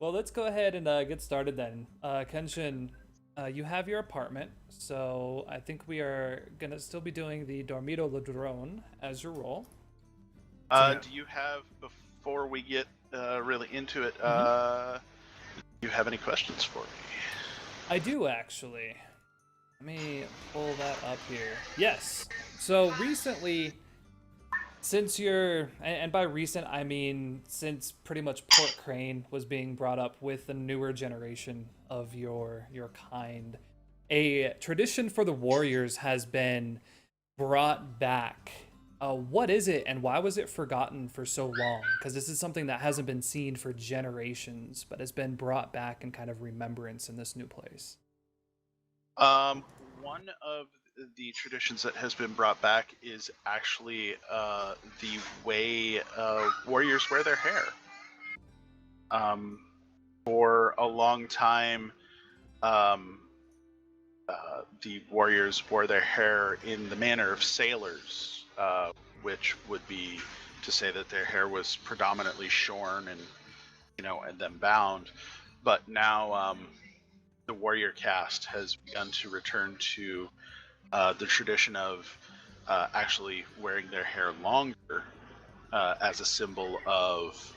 Well, let's go ahead and get started then. Kenshin, you have your apartment, so I think we are gonna still be doing the Dormito Ladrón as your role. So you, Do you have, before we get really into it, Mhm. do you have any questions for me? I do actually. Let me pull that up here. Yes. So recently, since and by recent I mean since pretty much Port Crane was being brought up with the newer generation of your kind, a tradition for the Warriors has been brought back. What is it, and why was it forgotten for so long? Because this is something that hasn't been seen for generations, but has been brought back in kind of remembrance in this new place. Um, One of the traditions that has been brought back is actually the way warriors wear their hair. Um, for a long time, um, the warriors wore their hair in the manner of sailors, which would be to say that their hair was predominantly shorn and then bound. But now the warrior caste has begun to return to the tradition of actually wearing their hair longer as a symbol of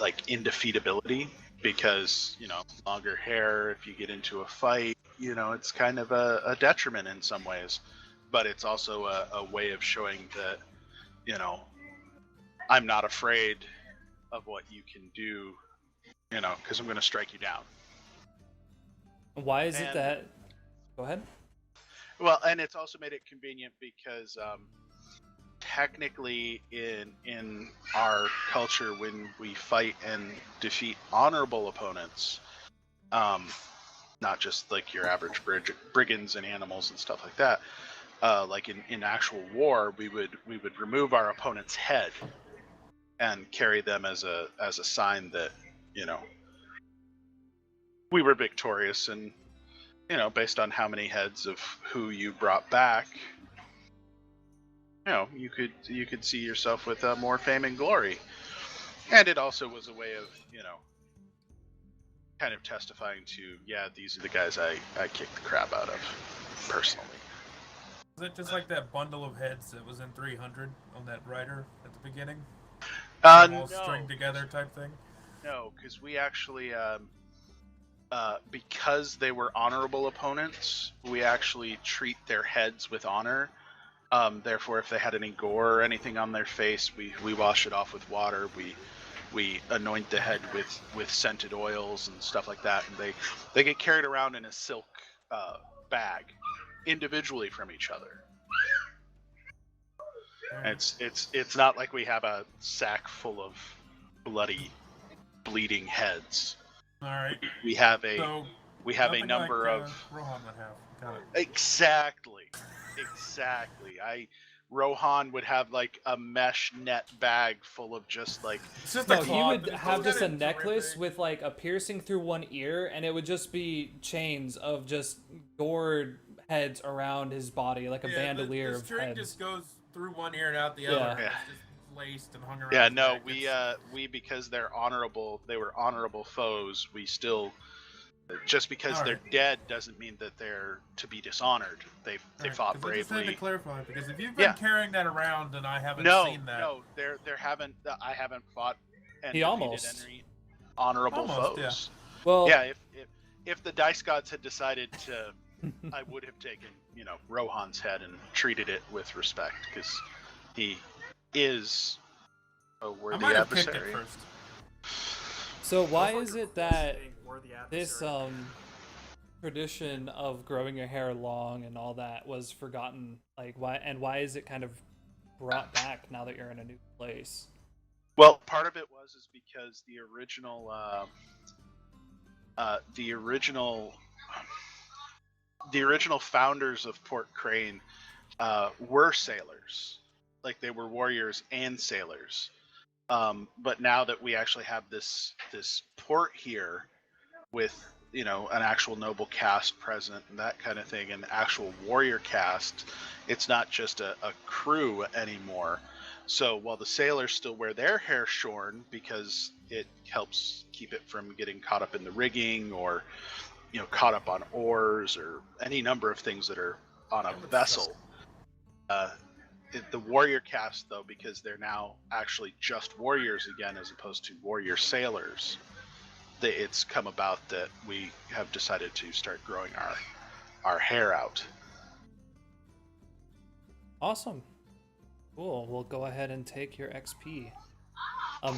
like indefeatability, because longer hair, if you get into a fight, it's kind of a detriment in some ways, but it's also a way of showing that you know I'm not afraid of what you can do, because I'm going to strike you down. Why is it And that? Go ahead. well, and it's also made it convenient because technically in our culture, when we fight and defeat honorable opponents, um, not just like your average brigands and animals and stuff like that, like in actual war, we would remove our opponent's head and carry them as a sign that you know we were victorious. And based on how many heads of who you brought back, you could see yourself with more fame and glory. And it also was a way of kind of testifying to, yeah, these are the guys I kicked the crap out of personally. Is it just like that bundle of heads that was in 300 on that rider at the beginning? Them all No, stringed together type thing? no, because we actually, because they were honorable opponents, we actually treat their heads with honor. Therefore, if they had any gore or anything on their face, we wash it off with water. We anoint the head with scented oils and stuff like that, and they get carried around in a silk bag individually from each other. It's not like we have a sack full of bloody, bleeding heads. Alright. We have a So, we have a nothing number like, of Rohan would have. Got it. exactly. Rohan would have like a mesh net bag full of just like It's just a No, he cloth, would and it's have just just a kind of necklace dripping. with like a piercing through one ear, and it would just be chains of just gored heads around his body, like a Yeah, bandolier the of string heads. just goes through one ear and out the other, Yeah. and yeah. it's just laced and hung around Yeah, his no, neck. we because they were honorable foes. We still, just because they're Alright. dead doesn't mean that they're to be dishonored. They Alright, fought because I just had to bravely. clarify, because if you've been Yeah, carrying that around and I haven't no, seen that, no, there haven't I haven't fought and He defeated almost. any honorable almost, yeah. foes. Well, Yeah, if the dice gods had decided to, I would have taken Rohan's head and treated it with respect, because he is a I worthy might have kicked it adversary. first. so why Those are is your it closest that being worthy this adversary. tradition of growing your hair long and all that was forgotten? Like why is it kind of brought back now that you're in a new place? Well, part of it is because the original the original founders of Port Crane were sailors, like they were warriors and sailors. But now that we actually have this port here with an actual noble caste present and that kind of thing, an actual warrior caste, it's not just a crew anymore. So while the sailors still wear their hair shorn because it helps keep it from getting caught up in the rigging or caught up on oars or any number of things that are on a vessel. The warrior caste, though, because they're now actually just warriors again as opposed to warrior sailors, it's come about that we have decided to start growing our hair out. Awesome. Cool. We'll go ahead and take your XP.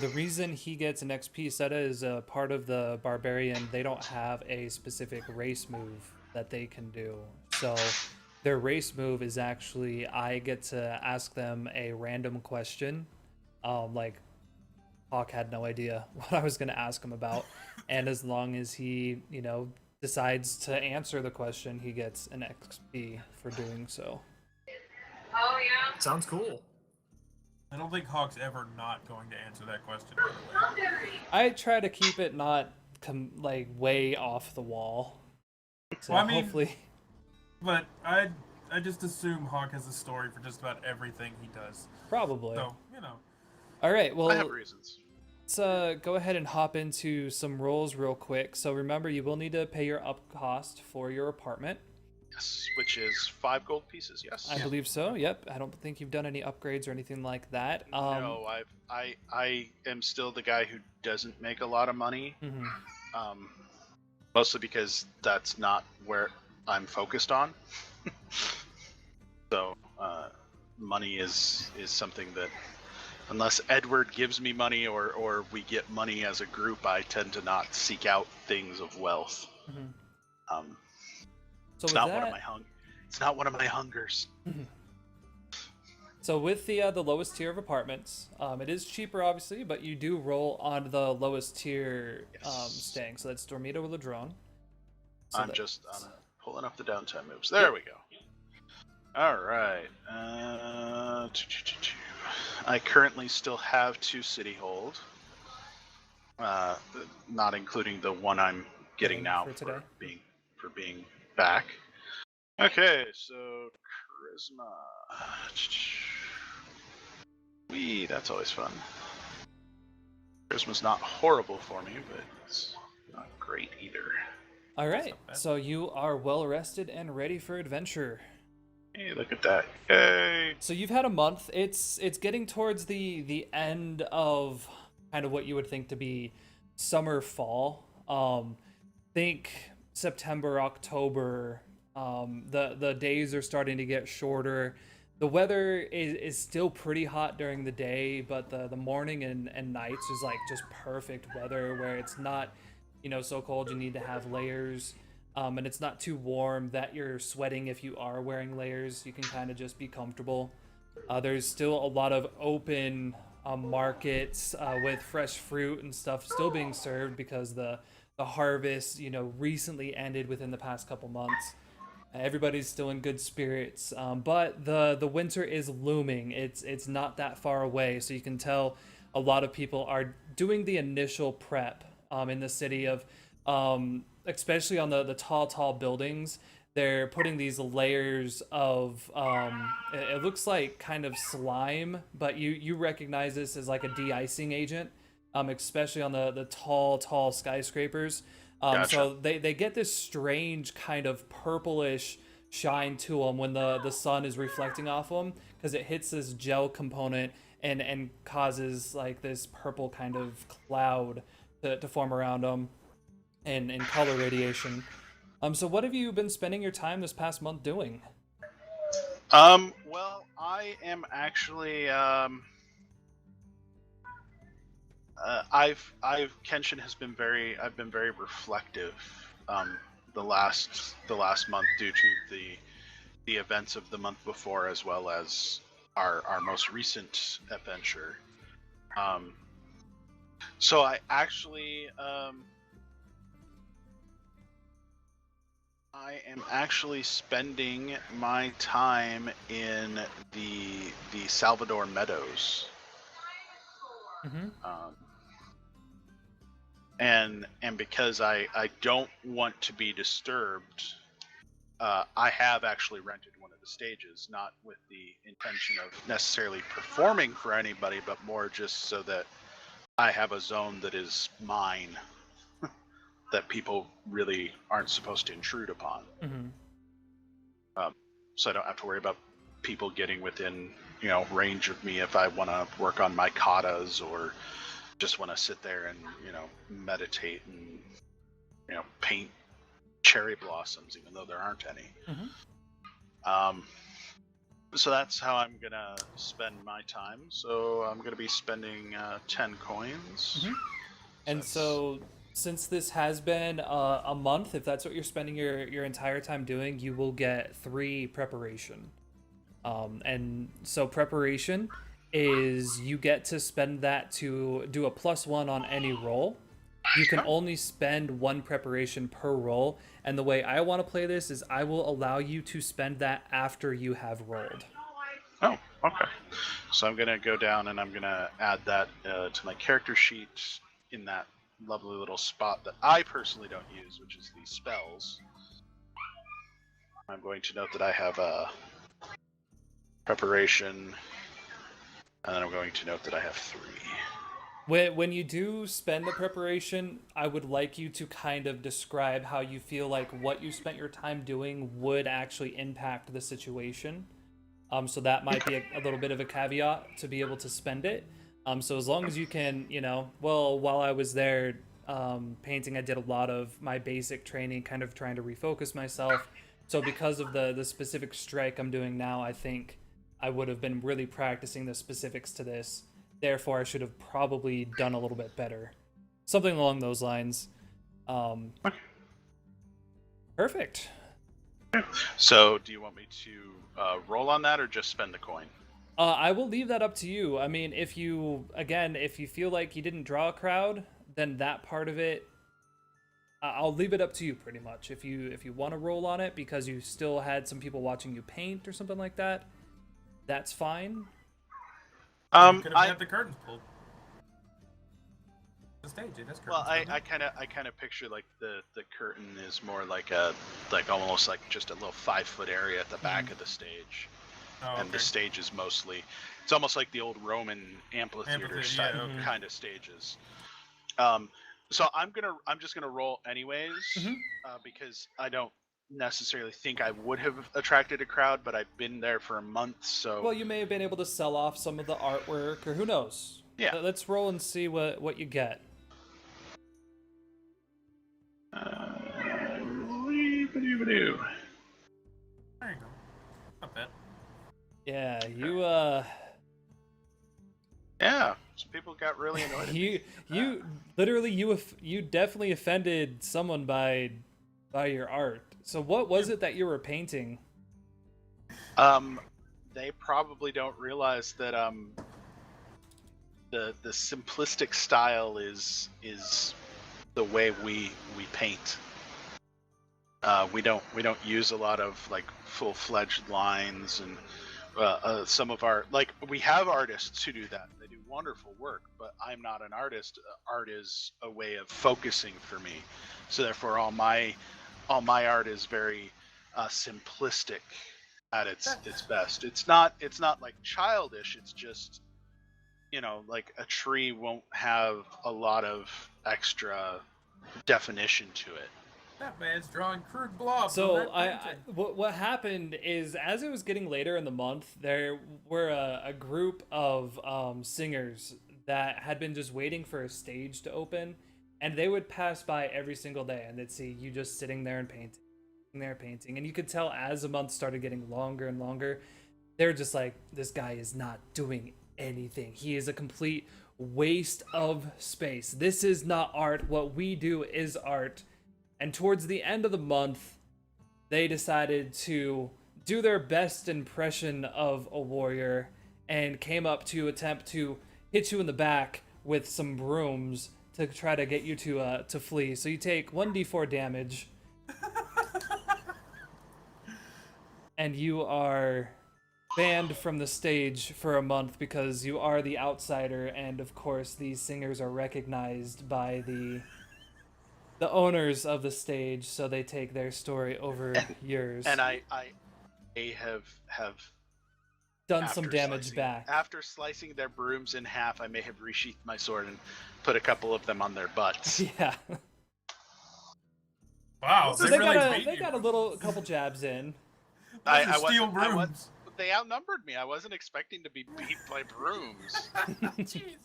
The reason he gets an XP, Seta is a part of the barbarian. They don't have a specific race move that they can do. So their race move is actually I get to ask them a random question. Like Hawk had no idea what I was going to ask him about. And as long as he, decides to answer the question, he gets an XP for doing so. Sounds cool. I don't think Hawk's ever not going to answer that question, by the way. I try to keep it not way off the wall. So Well, I mean- hopefully. But I just assume Hawk has a story for just about everything he does. Probably. So, All right, well, I have reasons. let's go ahead and hop into some rolls real quick. So remember, you will need to pay your up cost for your apartment. Yes, which is 5 gold pieces. Yes. I believe so. Yep. I don't think you've done any upgrades or anything like that. No, I am still the guy who doesn't make a lot of money. Mhm. Mostly because that's not where I'm focused on. So money is something that, unless Edward gives me money or we get money as a group, I tend to not seek out things of wealth. Mhm. So It's with not that, one of my It's not one of my hungers. so with the lowest tier of apartments, it is cheaper obviously, but you do roll on the lowest tier Yes. staying. So that's Dormito or Ladrone. So I'm that- just pulling up the downtime moves. There we go. All right. I currently still have 2 city hold, not including the one I'm getting now for today. for being back. Okay, so charisma. Wee, that's always fun. Charisma's not horrible for me, but it's not great either. All right. not bad. So you are well rested and ready for adventure. Hey, look at that! Yay! So you've had a month. It's getting towards the end of kind of what you would think to be summer fall. Think September, October. The days are starting to get shorter. The weather is still pretty hot during the day, but the morning and nights is like just perfect weather where it's not, so cold you need to have layers. And it's not too warm that you're sweating if you are wearing layers. You can kind of just be comfortable. There's still a lot of open markets with fresh fruit and stuff still being served because the harvest, recently ended within the past couple months. Everybody's still in good spirits, but the winter is looming. It's not that far away, so you can tell a lot of people are doing the initial prep in the city of, especially on the tall buildings. They're putting these layers of it looks like kind of slime, but you recognize this as like a de-icing agent, especially on the tall skyscrapers. Gotcha. So they get this strange kind of purplish shine to them when the sun is reflecting off them because it hits this gel component and causes like this purple kind of cloud to form around them and color radiation. So what have you been spending your time this past month doing? Well, I am actually Kenshin has been I've been very reflective the last month due to the events of the month before as well as our most recent adventure. So I actually I am actually spending my time in the Salvador Meadows. Mm-hmm. And because I don't want to be disturbed, I have actually rented one of the stages, not with the intention of necessarily performing for anybody, but more just so that I have a zone that is mine that people really aren't supposed to intrude upon. Mm-hmm. So I don't have to worry about people getting within, range of me if I want to work on my katas or just want to sit there and, meditate and, paint cherry blossoms, even though there aren't any. Mm-hmm. So that's how I'm gonna spend my time. So I'm gonna be spending 10 coins. Mm-hmm. And so, since this has been a month, if that's what you're spending your entire time doing, you will get 3 preparation. And so preparation is you get to spend that to do a +1 on any roll. You can only spend 1 preparation per roll, and the way I want to play this is I will allow you to spend that after you have rolled. Oh, okay. So I'm gonna go down and I'm gonna add that to my character sheet in that lovely little spot that I personally don't use, which is the spells. I'm going to note that I have a preparation, and then I'm going to note that I have 3. When you do spend the preparation, I would like you to kind of describe how you feel like what you spent your time doing would actually impact the situation. So that might be a little bit of a caveat to be able to spend it. So as long as you can, while I was there painting, I did a lot of my basic training, kind of trying to refocus myself. So because of the specific strike I'm doing now, I think I would have been really practicing the specifics to this. Therefore, I should have probably done a little bit better. Something along those lines. Perfect. So do you want me to roll on that or just spend the coin? I will leave that up to you. I mean, if you feel like you didn't draw a crowd, then that part of it, I'll leave it up to you pretty much. If you want to roll on it because you still had some people watching you paint or something like that, that's fine. You could have had the curtains pulled. The stage, it is curtains. Well, I kind of picture like the curtain is more like almost like just a little 5-foot area at the back of the stage. Oh, And the stage is mostly, it's almost like the old Roman amphitheater style kind of stages. So I'm just gonna roll anyways, because I don't necessarily think I would have attracted a crowd, but I've been there for a month, so. Well, you may have been able to sell off some of the artwork, or who knows. Yeah. Let's roll and see what you get. There There you go. Not bad. Yeah, Yeah, some people got really annoyed. you definitely offended someone by your art. So what was it that you were painting? They probably don't realize that the simplistic style is the way we paint. We don't use a lot of like full-fledged lines, and some of our, like, we have artists who do that. They do wonderful work, but I'm not an artist. Art is a way of focusing for me, so therefore all my art is very simplistic at its best. It's not like childish. It's just, like a tree won't have a lot of extra definition to it. That man's drawing crude blobs. So what happened is, as it was getting later in the month, there were a group of singers that had been just waiting for a stage to open, and they would pass by every single day, and they'd see you just sitting there and painting, and you could tell as the month started getting longer and longer, they were just like, this guy is not doing anything. He is a complete waste of space. This is not art. What we do is art. And towards the end of the month, they decided to do their best impression of a warrior and came up to attempt to hit you in the back with some brooms to try to get you to flee. So you take 1d4 damage. And you are banned from the stage for a month because you are the outsider, and of course these singers are recognized by the owners of the stage, so they take their story over yours. And I may have Done some damage back. After slicing their brooms in half, I may have resheathed my sword and put a couple of them on their butts. Yeah. Wow, So they really beat they you. got a couple jabs in. Those are steel brooms. They outnumbered me. I wasn't expecting to be beat by brooms. Jesus.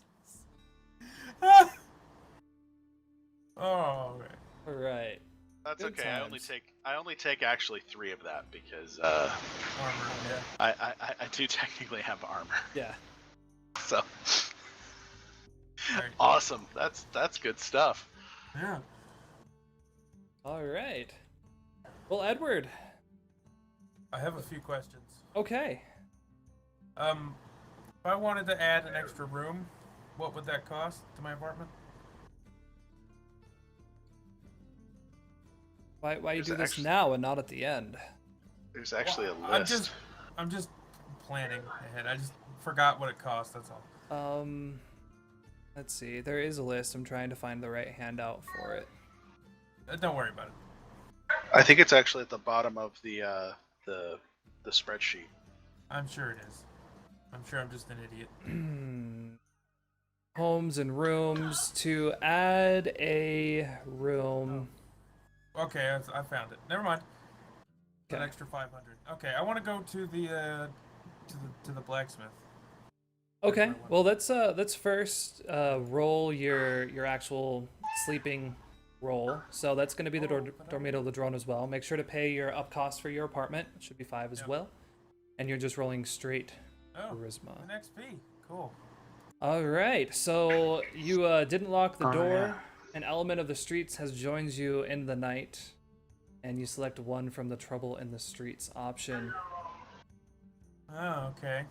Oh, man. All right. That's Good okay. times. I only take actually 3 of that because Armor, yeah. I do technically have armor. Yeah. So Right. awesome. That's good stuff. Yeah. All right. Well, Edward. I have a few questions. Okay. If I wanted to add an extra room, what would that cost to my apartment? Why you There's do this actually- now and not at the end? There's actually a Well, list. I'm just planning ahead. I just forgot what it cost. That's all. Let's see. There is a list. I'm trying to find the right handout for it. Don't worry about it. I think it's actually at the bottom of the spreadsheet. I'm sure it is. I'm sure I'm just an idiot. Homes and rooms. To add a room. Okay, I found it. Never mind. An Okay. extra 500. Okay, I want to go to the blacksmith. Okay. Well, let's first roll your actual sleeping roll. So that's going to be the Dormito Ladrone as well. Make sure to pay your up cost for your apartment. It should be 5 as Yep. well. And you're just rolling straight Oh, charisma. an XP. Cool. All right. So you didn't lock the door. yeah. An element of the streets has joined you in the night, and you select one from the trouble in the streets option. Oh, okay.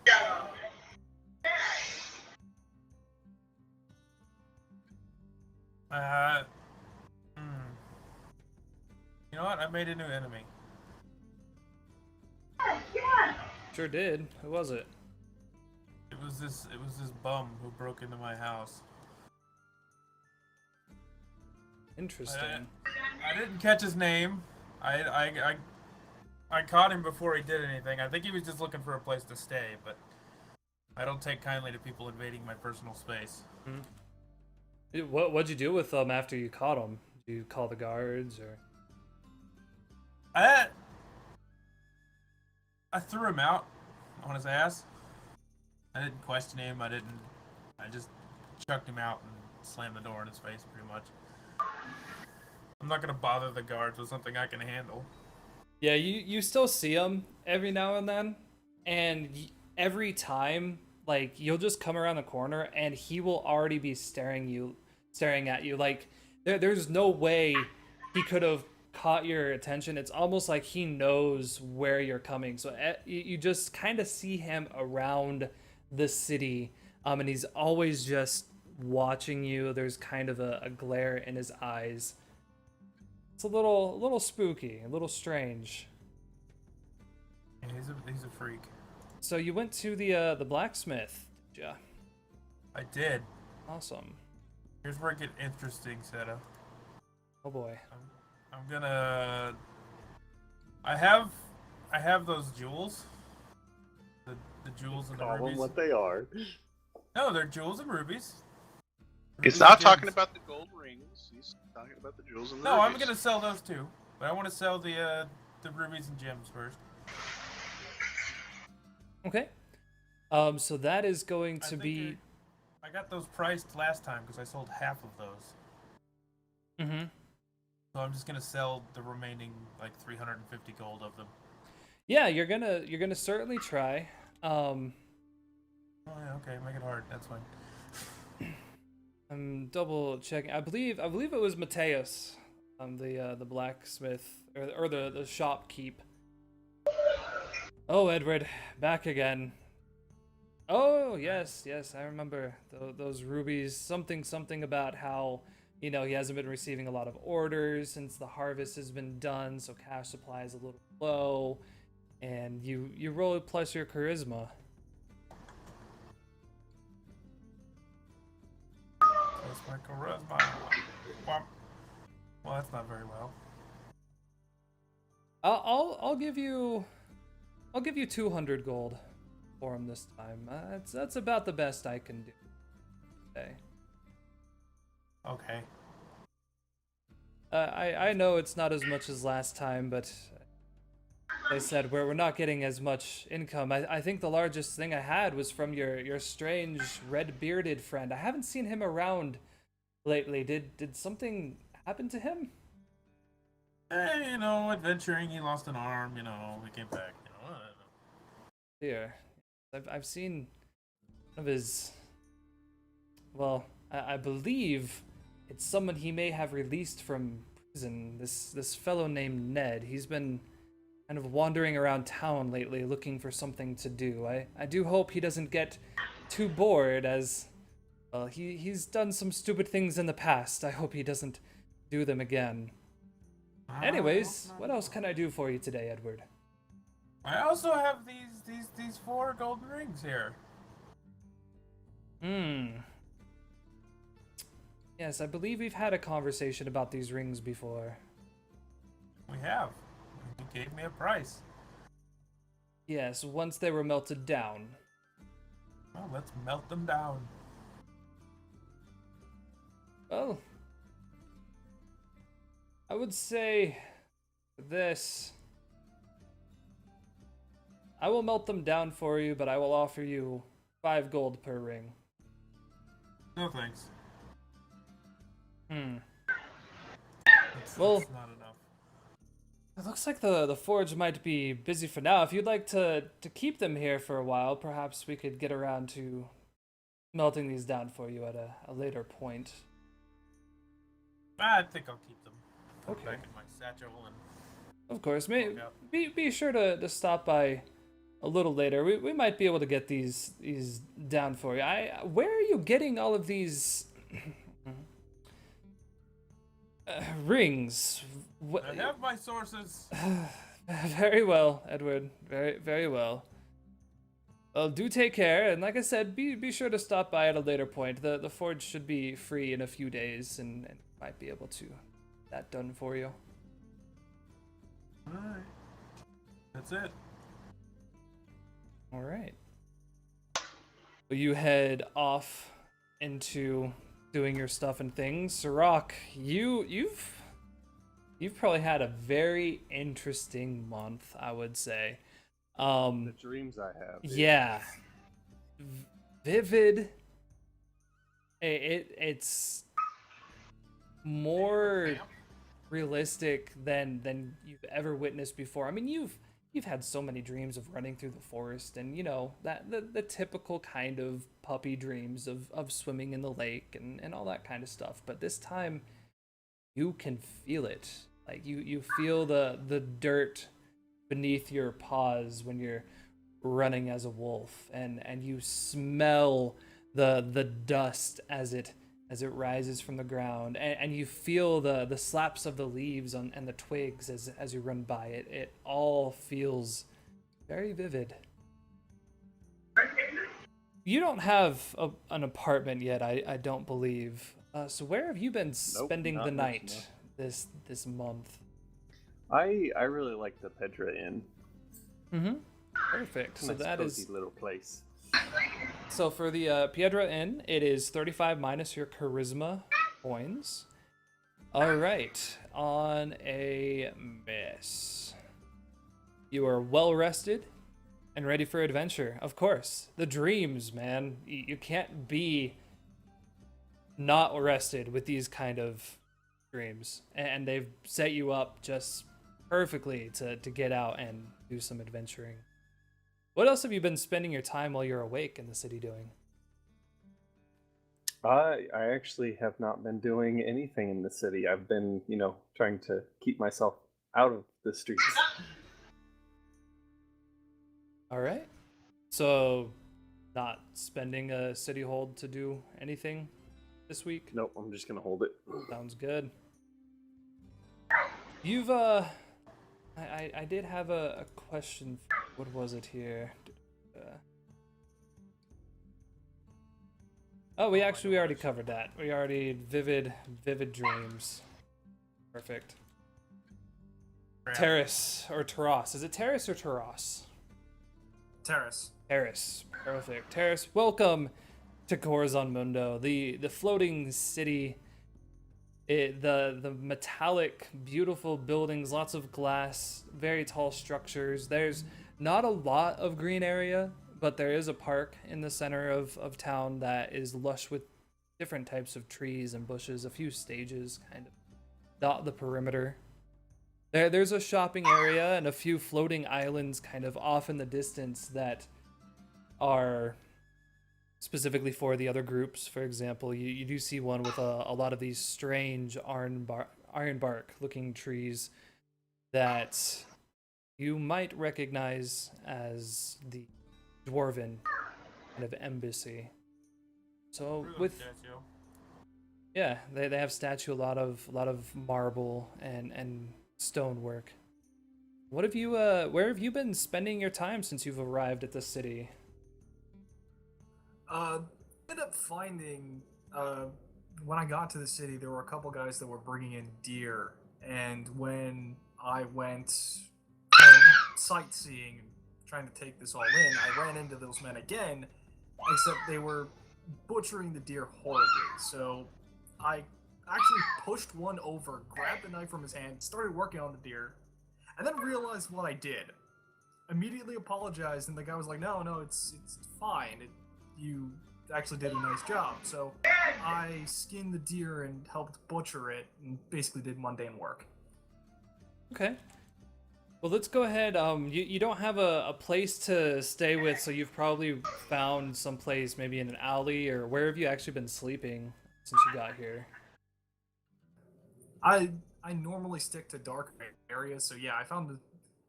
You know what? I made a new enemy. Sure did. Who was it? It was this bum who broke into my house. Interesting. I didn't catch his name. I caught him before he did anything. I think he was just looking for a place to stay, but I don't take kindly to people invading my personal space. What'd you do with them after you caught him? Did you call the guards or? I threw him out on his ass. I didn't question him. I just chucked him out and slammed the door in his face pretty much. I'm not gonna bother the guards with something I can handle. Yeah, you still see him every now and then, and every time, like, you'll just come around the corner and he will already be staring at you. Like, there's no way he could have caught your attention. It's almost like he knows where you're coming. So you just kind of see him around the city, and he's always just watching you. There's kind of a glare in his eyes. It's a little spooky, a little strange. Yeah, he's a freak. So you went to the blacksmith, did ya? I did. Awesome. Here's where it gets interesting, Seta. Oh boy. I'm gonna. I have those jewels. The jewels and the Call them rubies. what they are. No, they're jewels and rubies. He's Rubies not and talking gems. about the gold rings. He's talking about the jewels and the No, I'm rubies. gonna sell those too, but I want to sell the rubies and gems first. Okay. So that is going I to think be. I got those priced last time because I sold half of those. Mm-hmm. So I'm just gonna sell the remaining like 350 gold of them. Yeah, you're gonna certainly try. Oh yeah, okay, make it hard. That's fine. I'm double checking. I believe it was Mateus, the blacksmith or the shopkeep. Oh, Edward, back again. Oh yes, I remember those rubies. Something about how he hasn't been receiving a lot of orders since the harvest has been done, so cash supply is a little low, and you roll it plus your charisma. That's my charisma. Well, that's not very well. I'll give you I'll give you 200 gold for him this time. That's about the best I can do. Okay. Okay. I know it's not as much as last time, but they said we're not getting as much income. I think the largest thing I had was from your strange red bearded friend. I haven't seen him around lately. Did something happen to him? You know, adventuring. He lost an arm. You know, we came back. You know, I don't know. Here, I've seen one of his. Well, I believe it's someone he may have released from prison. This fellow named Ned. He's been kind of wandering around town lately, looking for something to do. I do hope he doesn't get too bored, as well. He's done some stupid things in the past. I hope he doesn't do them again. Anyways, what else can I do for you today, Edward? I also have these 4 golden rings here. Yes, I believe we've had a conversation about these rings before. We have. You gave me a price. Yes, once they were melted down. Well, let's melt them down. Well, I would say this. I will melt them down for you, but I will offer you 5 gold per ring. No thanks. Well, That's not enough. it looks like the forge might be busy for now. If you'd like to keep them here for a while, perhaps we could get around to melting these down for you at a later point. I think I'll keep them. Put Okay. them back in my satchel and. Of course, Walk out. be sure to stop by a little later. We might be able to get these down for you. Where are you getting all of these rings? I have my sources. Very well, Edward. Very well. Well, do take care, and like I said, be sure to stop by at a later point. The forge should be free in a few days, and might be able to get that done for you. Alright. That's it. All right. So you head off into doing your stuff and things. Sirach, you've probably had a very interesting month, I would say. The dreams I have. Yeah. Vivid. It's more realistic than you've ever witnessed before. I mean, you've had so many dreams of running through the forest, and you know that the typical kind of puppy dreams of swimming in the lake and all that kind of stuff. But this time, you can feel it. Like you feel the dirt beneath your paws when you're running as a wolf, and you smell the dust as it rises from the ground, and you feel the slaps of the leaves and the twigs as you run by it. It all feels very vivid. You don't have an apartment yet, I don't believe. So where have you been spending not the much, night this month? I really like the Pedra Inn. Mm-hmm. Perfect. So Nice that cozy is little place. so for the Piedra Inn, it is 35 minus your charisma points. All right, on a miss. You are well rested and ready for adventure. Of course, the dreams, man. You can't be not rested with these kind of dreams, and they've set you up just perfectly to get out and do some adventuring. What else have you been spending your time while you're awake in the city doing? I actually have not been doing anything in the city. I've been, trying to keep myself out of the streets. All right. So, not spending a city hold to do anything this week? Nope, I'm just gonna hold it. Sounds good. You've, I did have a question. What was it here? Oh, we already covered that. We already vivid dreams. Perfect. Terrace or Terrace? Is it Terrace or Terrace? Terrace. Terrace. Perfect. Terrace, welcome to Corazon Mundo, the floating city. The metallic, beautiful buildings, lots of glass, very tall structures. There's not a lot of green area, but there is a park in the center of town that is lush with different types of trees and bushes, a few stages kind of dot the perimeter. There's a shopping area and a few floating islands kind of off in the distance that are specifically for the other groups. For example, you do see one with a lot of these strange ironbark looking trees that you might recognize as the dwarven kind of embassy. So with yeah, they have statue, a lot of marble and stonework. What have you where have you been spending your time since you've arrived at the city? Ended up finding when I got to the city, there were a couple guys that were bringing in deer, and when I went sightseeing, trying to take this all in, I ran into those men again, except they were butchering the deer horribly. So I actually pushed one over, grabbed the knife from his hand, started working on the deer, and then realized what I did. Immediately apologized, and the guy was like, "No, it's fine. You actually did a nice job." So I skinned the deer and helped butcher it, and basically did mundane work. Okay. Well, let's go ahead. You don't have a place to stay with, so you've probably found some place, maybe in an alley, or where have you actually been sleeping since you got here? I normally stick to dark areas, so yeah, I found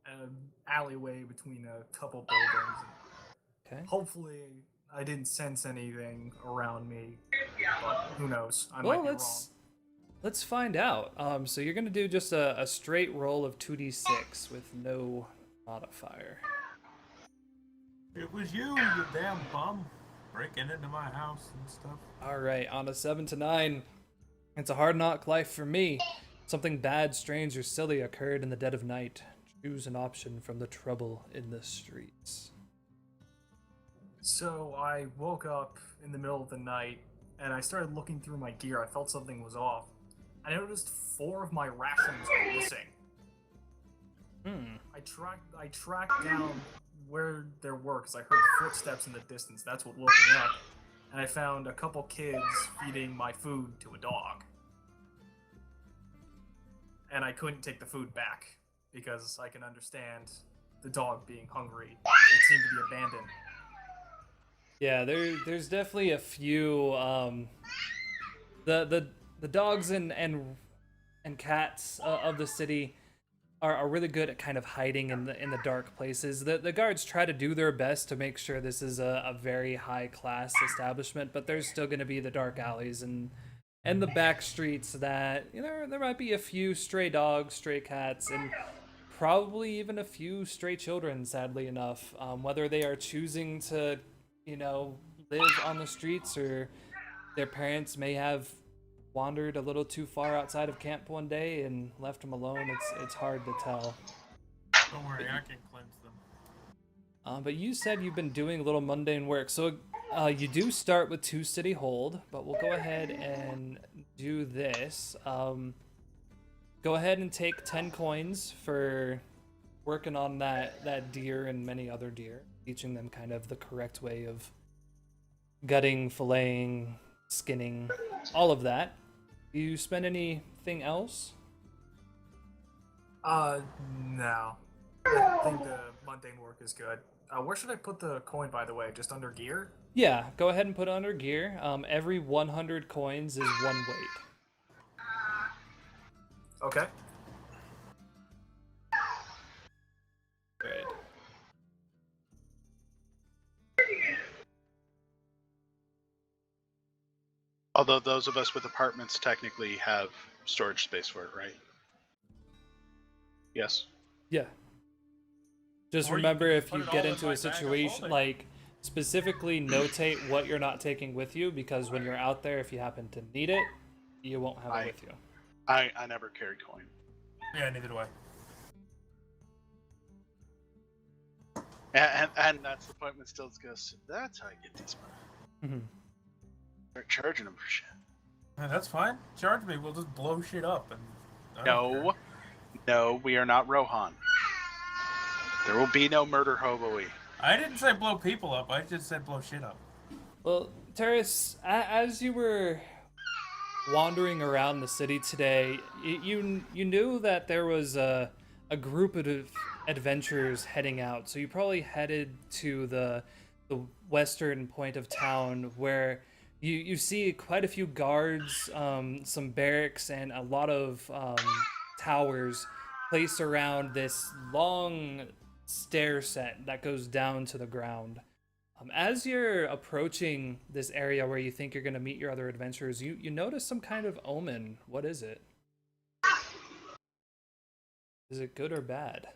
an alleyway between a couple buildings. Okay. Hopefully, I didn't sense anything around me, but who knows? I Well, might be wrong. let's find out. So you're gonna do just a straight roll of 2d6 with no modifier. It was you damn bum, breaking into my house and stuff. All right, on a 7 to 9. It's a hard knock life for me. Something bad, strange, or silly occurred in the dead of night. Choose an option from the trouble in the streets. So I woke up in the middle of the night, and I started looking through my gear. I felt something was off. I noticed 4 of my rations were missing. I tracked down where there were because I heard footsteps in the distance. That's what woke me up. And I found a couple kids feeding my food to a dog. And I couldn't take the food back because I can understand the dog being hungry. It seemed to be abandoned. Yeah, there's definitely a few the dogs and cats of the city are really good at kind of hiding in the dark places. The guards try to do their best to make sure this is a very high class establishment, but there's still going to be the dark alleys and the back streets that, you know, there might be a few stray dogs, stray cats, and probably even a few stray children, sadly enough. Whether they are choosing to, you know, live on the streets or their parents may have wandered a little too far outside of camp one day and left them alone. It's hard to tell. Don't worry, I can cleanse them. But you said you've been doing a little mundane work, so you do start with 2 city hold, but we'll go ahead and do this. Go ahead and take 10 coins for working on that deer and many other deer, teaching them kind of the correct way of gutting, filleting, skinning, all of that. Do you spend anything else? No. I think the mundane work is good. Where should I put the coin, by the way? Just under gear? Yeah, go ahead and put it under gear. Every 100 coins is 1 weight. Okay. Good. Although those of us with apartments technically have storage space for it, right? Yes. Yeah. Just Or you remember, can just if put you it get all in into my a bag of situation, holding. like, specifically notate what you're not taking with you, because when you're out there, if you happen to need it, you won't have it with you. I never carried coin. Yeah, neither do I. And that's the point when Stills goes, that's how you get these money. Mhm. Start charging them for shit. That's fine. Charge me. We'll just blow shit up. And I don't care. No, we are not Rohan. There will be no murder hobo-y. I didn't say blow people up. I just said blow shit up. Well, Terrace, as you were wandering around the city today, you knew that there was a group of adventurers heading out. So you probably headed to the western point of town where you see quite a few guards, some barracks, and a lot of towers placed around this long stair set that goes down to the ground. As you're approaching this area where you think you're going to meet your other adventurers, you notice some kind of omen. What is it? Is it good or bad?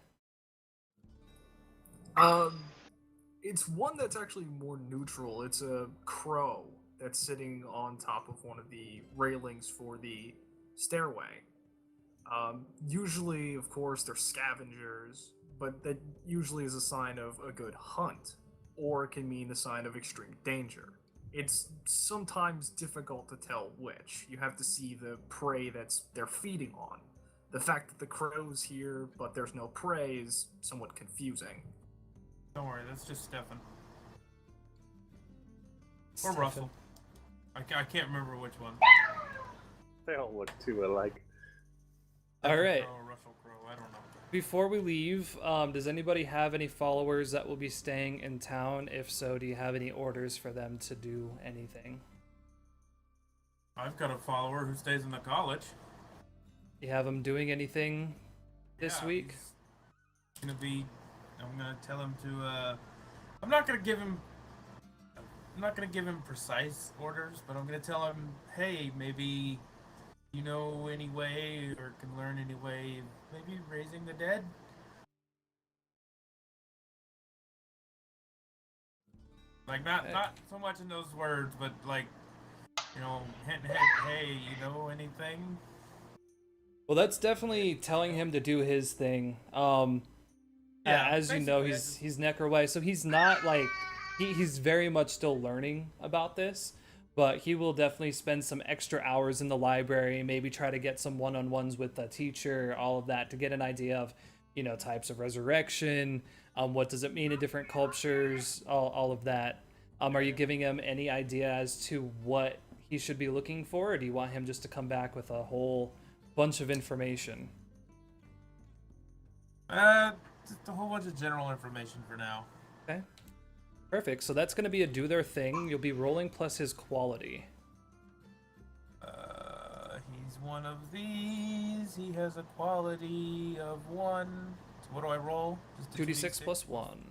It's one that's actually more neutral. It's a crow that's sitting on top of one of the railings for the stairway. Usually, of course, they're scavengers, but that usually is a sign of a good hunt, or it can mean the sign of extreme danger. It's sometimes difficult to tell which. You have to see the prey they're feeding on. The fact that the crow's here, but there's no prey, is somewhat confusing. Don't worry. That's just Stefan. Or Stefan. Russell. I can't remember which one. They all look too alike. All right. Crow or Russell Crowe. I don't know. Before we leave, does anybody have any followers that will be staying in town? If so, do you have any orders for them to do anything? I've got a follower who stays in the college. You have them doing anything this Yeah, week? he's gonna be. I'm gonna tell him to. I'm not gonna give him precise orders, but I'm gonna tell him, hey, maybe you know any way or can learn any way, maybe raising the dead. Like not so much in those words, but like, you know, hint, hey, you know anything? Well, that's definitely telling him to do his thing. Yeah, As you know, basically, he's Necroway, so he's not like he's very much still learning about this, but he will definitely spend some extra hours in the library, maybe try to get some one-on-ones with the teacher, all of that, to get an idea of, types of resurrection, what does it mean in different cultures, all of that. Are you giving him any idea as to what he should be looking for, or do you want him just to come back with a whole bunch of information? Just a whole bunch of general information for now. Okay. Perfect. So that's going to be a do their thing. You'll be rolling plus his quality. He's one of these. He has a quality of 1. So what do I roll? Just a 2d6 plus 1.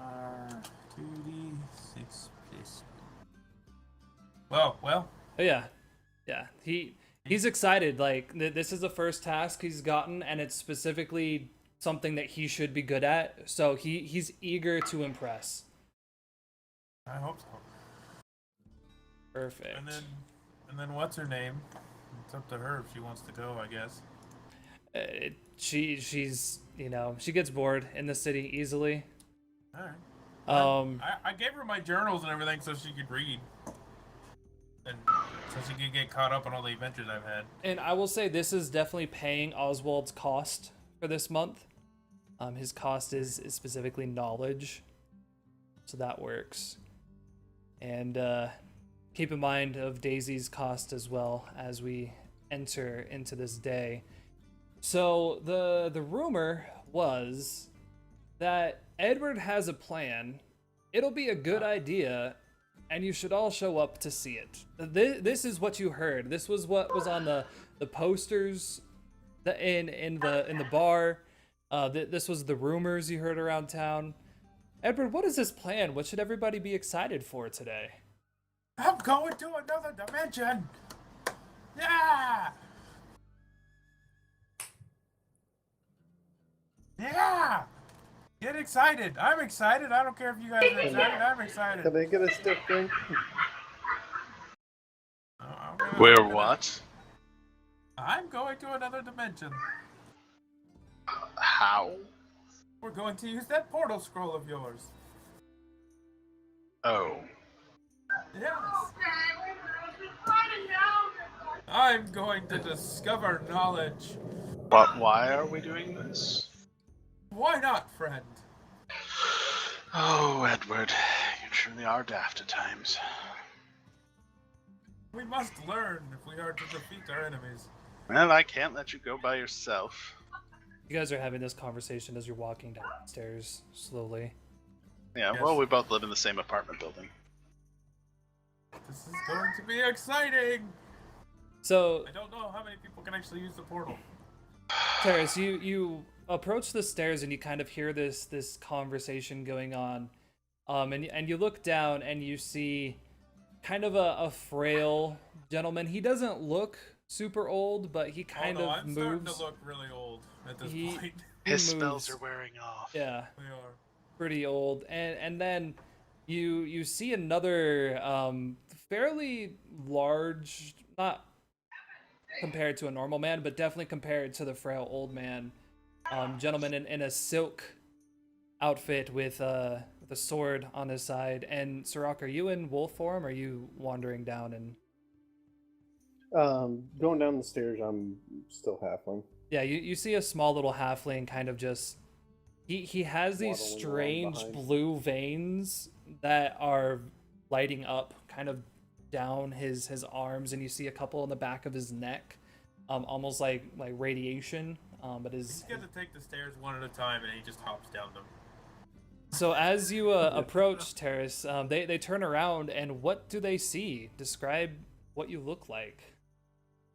2d6 plus. Well. Oh, yeah. Yeah. He's excited. Like, this is the first task he's gotten, and it's specifically something that he should be good at. So he's eager to impress. I hope so. Perfect. And then what's her name? It's up to her if she wants to go, I guess. She's she gets bored in the city easily. All right. I gave her my journals and everything so she could read. And so she could get caught up on all the adventures I've had. And I will say this is definitely paying Oswald's cost for this month. His cost is specifically knowledge, so that works. And keep in mind of Daisy's cost as well as we enter into this day. So the rumor was that Edward has a plan. It'll be a good idea, and you should all show up to see it. This is what you heard. This was what was on the posters, in the bar. This was the rumors you heard around town. Edward, what is this plan? What should everybody be excited for today? I'm going to another dimension! Yeah! Yeah! Get excited! I'm excited! I don't care if you guys are excited, I'm excited! Can I get a stiff drink? Where what? I'm going to another dimension. How? We're going to use that portal scroll of yours. Oh. Yes. I'm going to discover knowledge. But why are we doing this? Why not, friend? Oh, Edward, you truly are daft at times. We must learn if we are to defeat our enemies. Well, I can't let you go by yourself. You guys are having this conversation as you're walking downstairs slowly. Yeah, Yes. well, we both live in the same apartment building. This is going to be exciting! So, I don't know how many people can actually use the portal. Terrace, you approach the stairs and you kind of hear this conversation going on, and you look down and you see kind of a frail gentleman. He doesn't look super old, but he kind of I'm moves. starting to look really old at this point. His moves. spells are wearing off. Yeah, They are. pretty old. And then you see another fairly large, not compared to a normal man, but definitely compared to the frail old man, gentleman in a silk outfit with a sword on his side. And Sirach, are you in wolf form, or are you wandering down and Going down the stairs, I'm still halfling. yeah, you see a small little halfling kind of just he has these Waddling along strange behind. blue veins that are lighting up kind of down his arms, and you see a couple on the back of his neck, almost like radiation, but He's got to take the stairs one at a time, and he just hops down them. so as you approach Terrace, they turn around, and what do they see? Describe what you look like.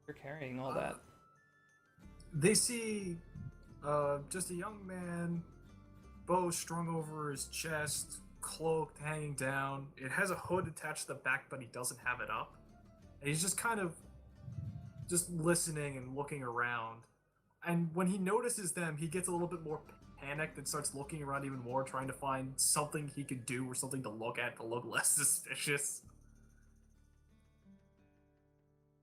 You're carrying all that. They see just a young man, bow strung over his chest, cloaked, hanging down. It has a hood attached to the back, but he doesn't have it up. And he's just kind of just listening and looking around. And when he notices them, he gets a little bit more panicked and starts looking around even more, trying to find something he could do or something to look at to look less suspicious.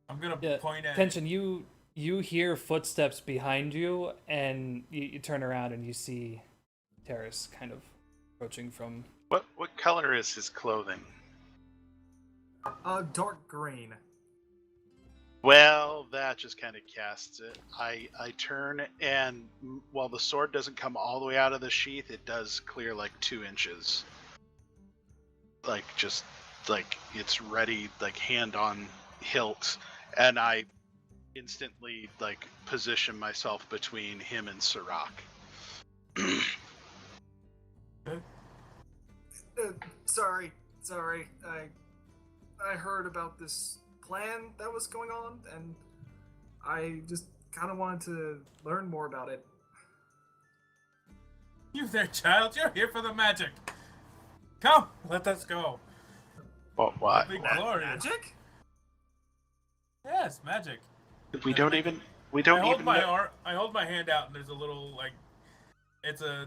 I'm gonna Yeah, point at Tension, you hear footsteps behind you, and you turn around and you see Terrace kind of approaching from. What color is his clothing? Dark green. Well, that just kind of casts it. I turn, and while the sword doesn't come all the way out of the sheath, it does clear like 2 inches. Like, just, like, it's ready, like, hand on hilt. And I instantly, like, position myself between him and Sirach. Sorry. I heard about this plan that was going on, and I just kind of wanted to learn more about it. you there, child. You're here for the magic. Come, let us go. But why? It'll be glorious. Magic? Yes, magic. We don't I even hold my know. I hold my hand out, and there's a little like, it's a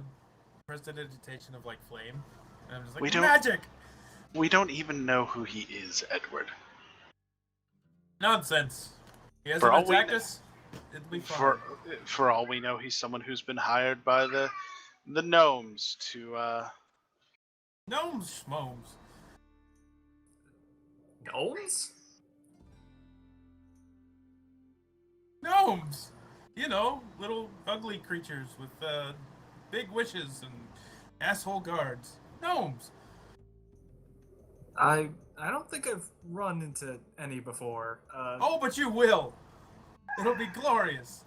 prestidigitation of like flame, and I'm just like, We don't- magic. We don't even know who he is, Edward. Nonsense. He hasn't For all we attacked know- us. It'll be fine. For all we know, he's someone who's been hired by the gnomes to Gnomes, schmomes. Gnomes? Gnomes! You know, little ugly creatures with big wishes and asshole guards. Gnomes! I don't think I've run into any before. Oh, but you will! It'll be glorious!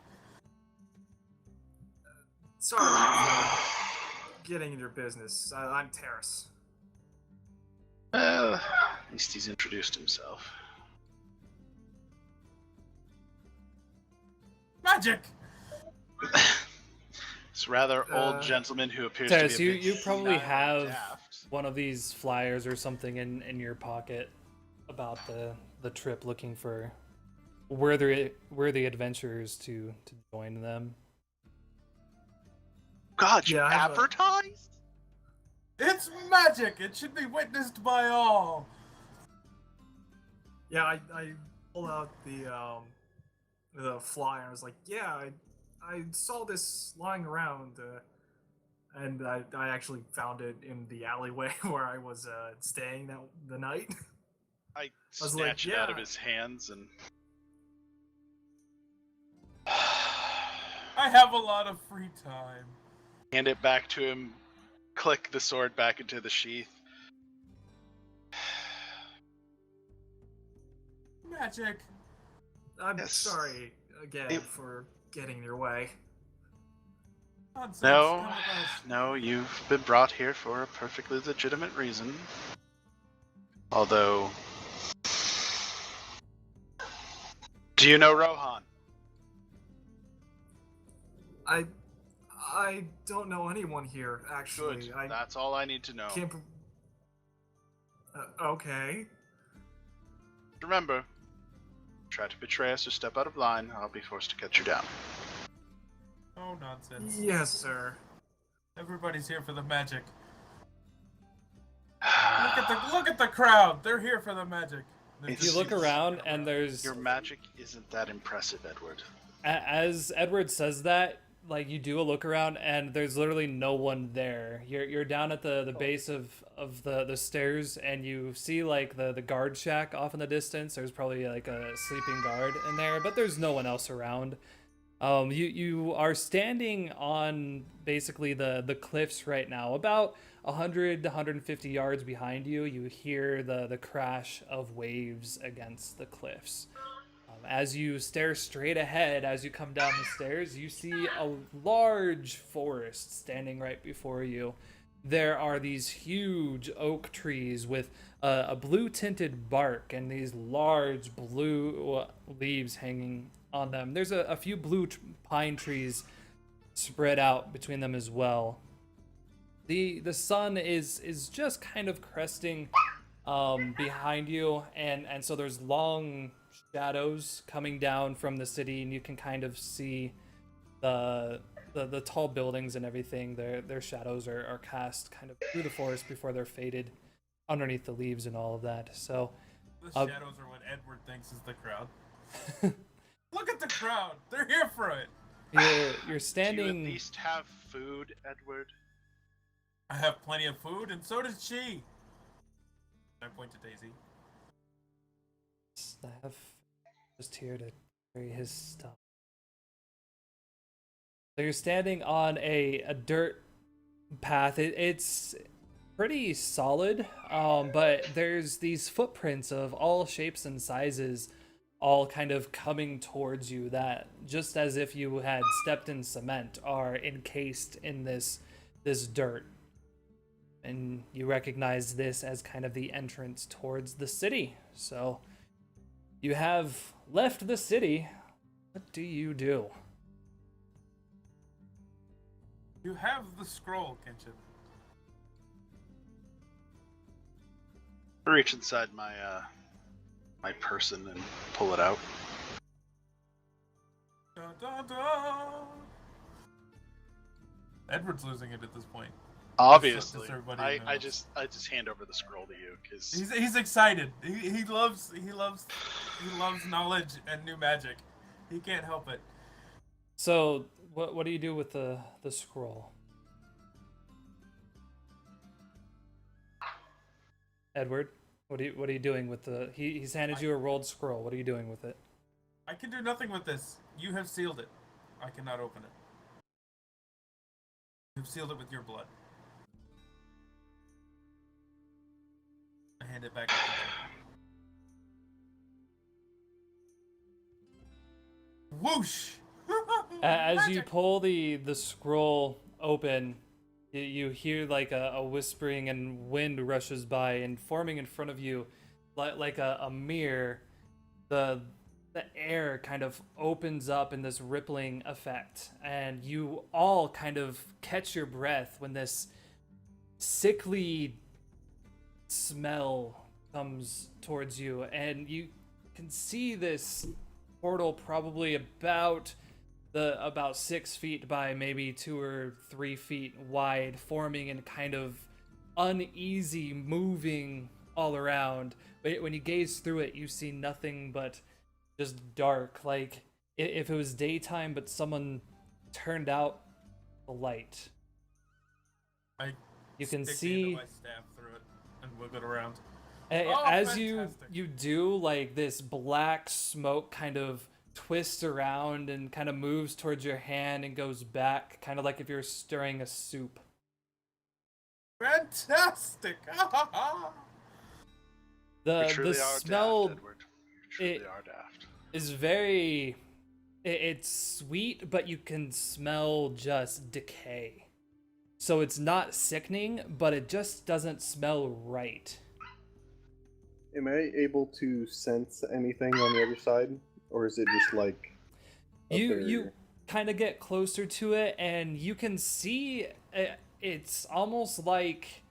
Sorry for getting in your business. I'm Terrace. Well, at least he's introduced himself. Magic! This rather old gentleman who appears Terrace, to be a bit you probably senile and have daft. one of these flyers or something in your pocket about the trip, looking for worthy adventurers to join them. God, you Yeah, I have a- advertised? It's magic! It should be witnessed by all! Yeah, I pulled out the flyer. I was like, yeah, I saw this lying around. and I actually found it in the alleyway where I was staying the night. I was like, snatch it out of yeah. his hands and. I have a lot of free time. Hand it back to him. Click the sword back into the sheath. Magic. I'm Yes. sorry again It- for getting in your way. Nonsense. No, Come with us. no, you've been brought here for a perfectly legitimate reason. Although, do you know Rohan? I don't know anyone here actually. Good. I That's all I need to know. can't. Okay. Remember, try to betray us or step out of line, I'll be forced to cut you down. Oh, nonsense. Yes, sir. Everybody's here for the magic. Look at the crowd. They're here for the magic. They're If You just look here around for and there's Your magic isn't that impressive, Edward. as Edward says that, like you do a look around and there's literally no one there. You're down at the base of the stairs and you see like the guard shack off in the distance. There's probably like a sleeping guard in there, but there's no one else around. You are standing on basically the cliffs right now, about 100 to 150 yards behind you. You hear the crash of waves against the cliffs. As you stare straight ahead, as you come down the stairs, you see a large forest standing right before you. There are these huge oak trees with a blue tinted bark and these large blue leaves hanging on them. There's a few blue pine trees spread out between them as well. The sun is just kind of cresting behind you, and so there's long shadows coming down from the city, and you can kind of see the tall buildings and everything. Their shadows are cast kind of through the forest before they're faded underneath the leaves and all of that. So The shadows are what Edward thinks is the crowd. Look at the crowd. They're here for it. you're Do you standing. at least have food, Edward? I have plenty of food, and so does she. I point to Daisy. Staff just here to carry his stuff. So you're standing on a dirt path. It's pretty solid, but there's these footprints of all shapes and sizes all kind of coming towards you that, just as if you had stepped in cement, are encased in this dirt. And you recognize this as kind of the entrance towards the city. So you have left the city. What do you do? You have the scroll, Kenshin. I reach inside my my person and pull it out. Dun, dun, dun. Edward's losing it at this point. Obviously, Just everybody I knows. just hand over the scroll to you because He's excited. He loves knowledge and new magic. He can't help it. So what do you do with the scroll? Edward, what are you doing with the he's handed you a rolled scroll. What are you doing with it? I can do nothing with this. You have sealed it. I cannot open it. You've sealed it with your blood. I hand it back to you. Whoosh! As you Magic! pull the scroll open, you hear like a whispering, and wind rushes by, and forming in front of you like a mirror, the air kind of opens up in this rippling effect, and you all kind of catch your breath when this sickly smell comes towards you, and you can see this portal probably about 6 feet by maybe 2 or 3 feet wide, forming and kind of uneasy moving all around. But when you gaze through it, you see nothing but just dark, like if it was daytime but someone turned out the light. You can stick see into my staff through it and wiggle it around. as Fantastic. you do, like this black smoke kind of twists around and kind of moves towards your hand and goes back, kind of like if you're stirring a soup. Fantastic! You The truly are smell daft, Edward. You truly it- are daft. is very it's sweet, but you can smell just decay. So it's not sickening, but it just doesn't smell right. Am I able to sense anything on the other side, or is it just like a You barrier? kind of get closer to it and you can see it's almost like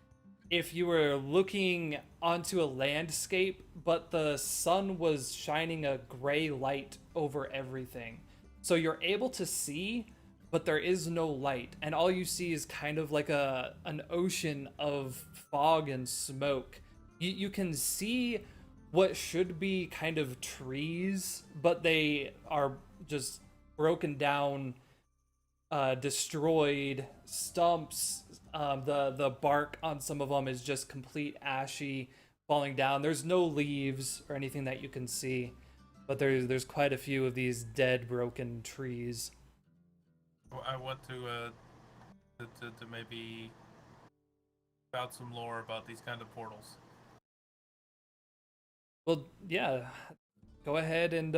if you were looking onto a landscape but the sun was shining a gray light over everything. So you're able to see, but there is no light, and all you see is kind of like an ocean of fog and smoke. You can see what should be kind of trees, but they are just broken down, destroyed stumps. The bark on some of them is just complete ashy, falling down. There's no leaves or anything that you can see, but there's quite a few of these dead, broken trees. I want to maybe spout some lore about these kind of portals. Well, yeah, go ahead and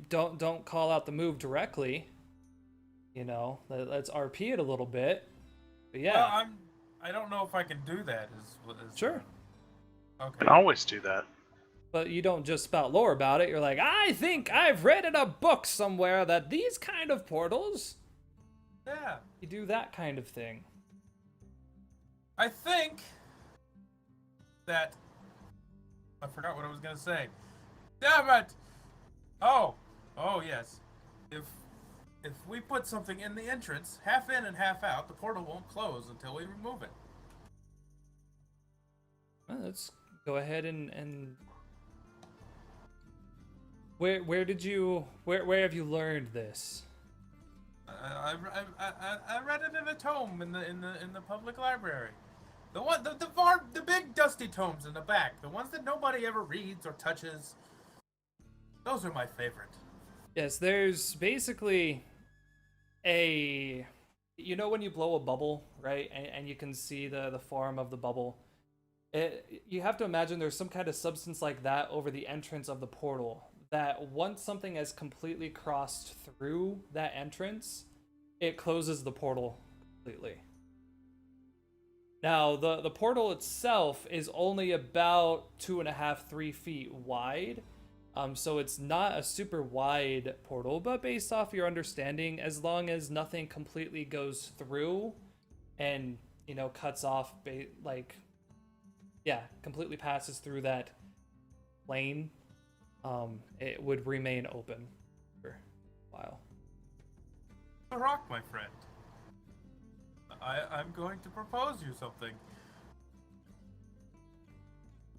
don't call out the move directly. You know, let's RP it a little bit. But yeah, Well, I don't know if I can do that. Sure. You Okay. can always do that. but you don't just spout lore about it. You're like, I think I've read in a book somewhere that these kind of portals, Yeah. you do that kind of thing. I think that I forgot what I was gonna say. Damn it! Oh yes. If we put something in the entrance, half in and half out, the portal won't close until we remove it. Well, let's go ahead and where did you where have you learned this? I read it in a tome in the public library. The big dusty tomes in the back, the ones that nobody ever reads or touches. Those are my favorite. Yes, there's basically a, you know when you blow a bubble, right? And you can see the form of the bubble. You have to imagine there's some kind of substance like that over the entrance of the portal, that once something has completely crossed through that entrance, it closes the portal completely. Now, the portal itself is only about 2.5, 3 feet wide. So it's not a super wide portal, but based off your understanding, as long as nothing completely goes through and, you know, cuts off, completely passes through that plane, it would remain open for a while. The rock, my friend. I'm going to propose you something.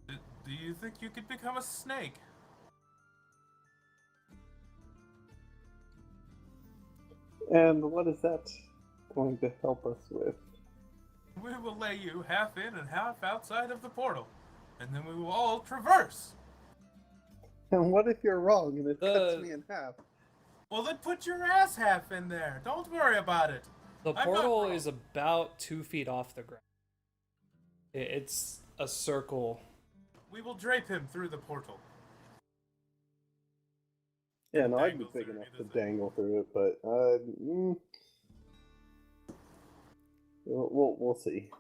Do you think you could become a snake? And what is that going to help us with? We will lay you half in and half outside of the portal, and then we will all traverse. And what if you're wrong and it cuts The- me in half? Well, then put your ass half in there. Don't worry about it. The I'm not portal wrong. is about 2 feet off the ground. It's a circle. We will drape him through the portal. Yeah, no, I'd be Dangle big through enough it, to is it? dangle through it, but we'll see.